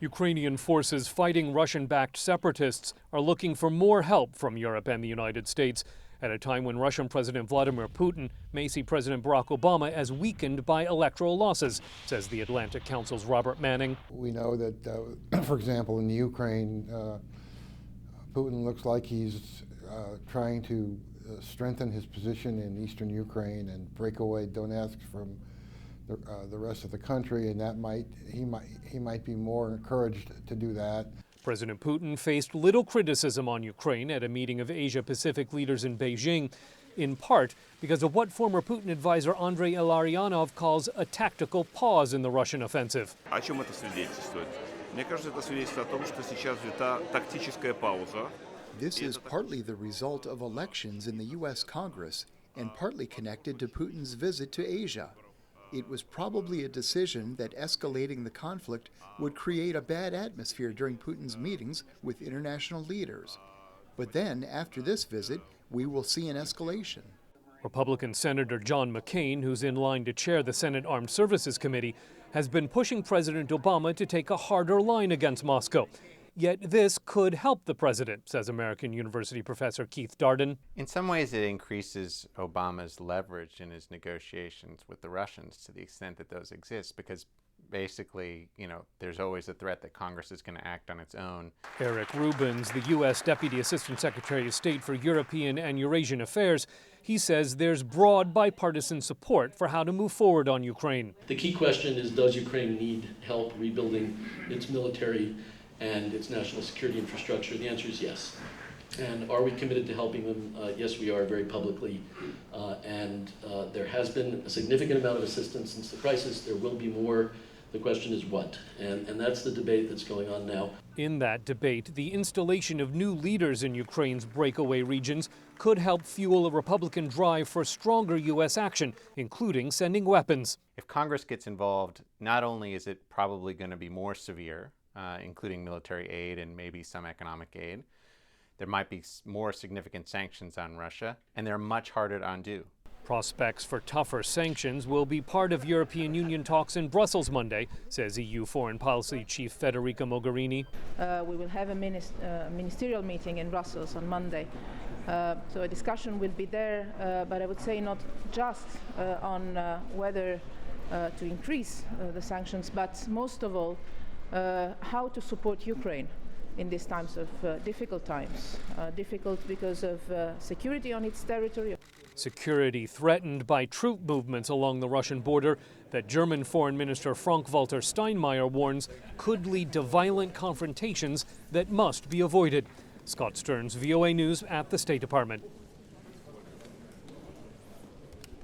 Ukrainian forces fighting Russian-backed separatists are looking for more help from Europe and the United States at a time when Russian President Vladimir Putin may see President Barack Obama as weakened by electoral losses, says the Atlantic Council's Robert Manning. We know that, for example, in the Ukraine, Putin looks like he's trying to strengthen his position in eastern Ukraine and break away Donetsk from the rest of the country, and he might be more encouraged to do that. President Putin faced little criticism on Ukraine at a meeting of Asia-Pacific leaders in Beijing, in part because of what former Putin advisor Andrei Illarionov calls a tactical pause in the Russian offensive. О чем это свидетельствует? Мне кажется, это свидетельствует о том, что сейчас взята тактическая пауза. This is partly the result of elections in the U.S. Congress and partly connected to Putin's visit to Asia. It was probably a decision that escalating the conflict would create a bad atmosphere during Putin's meetings with international leaders. But then, after this visit, we will see an escalation. Republican Senator John McCain, who's in line to chair the Senate Armed Services Committee, has been pushing President Obama to take a harder line against Moscow. Yet this could help the president, says American University professor Keith Darden. In some ways, it increases Obama's leverage in his negotiations with the Russians to the extent that those exist, because basically, there's always a threat that Congress is going to act on its own. Eric Rubins, the U.S. Deputy Assistant Secretary of State for European and Eurasian Affairs, he says there's broad bipartisan support for how to move forward on Ukraine. The key question is, does Ukraine need help rebuilding its military and its national security infrastructure? The answer is yes. And are we committed to helping them? Yes, we are, very publicly. And there has been a significant amount of assistance since the crisis. There will be more. The question is what? And that's the debate that's going on now. In that debate, the installation of new leaders in Ukraine's breakaway regions could help fuel a Republican drive for stronger U.S. action, including sending weapons. If Congress gets involved, not only is it probably going to be more severe, including military aid and maybe some economic aid, there might be more significant sanctions on Russia, and they're much harder to undo. Prospects for tougher sanctions will be part of European Union talks in Brussels Monday, says EU Foreign Policy Chief Federica Mogherini. We will have a ministerial meeting in Brussels on Monday. So a discussion will be there, but I would say not just on whether to increase the sanctions, but most of all, how to support Ukraine in these times of difficult times. Difficult because of security on its territory. Security threatened by troop movements along the Russian border that German Foreign Minister Frank-Walter Steinmeier warns could lead to violent confrontations that must be avoided. Scott Stearns, VOA News at the State Department.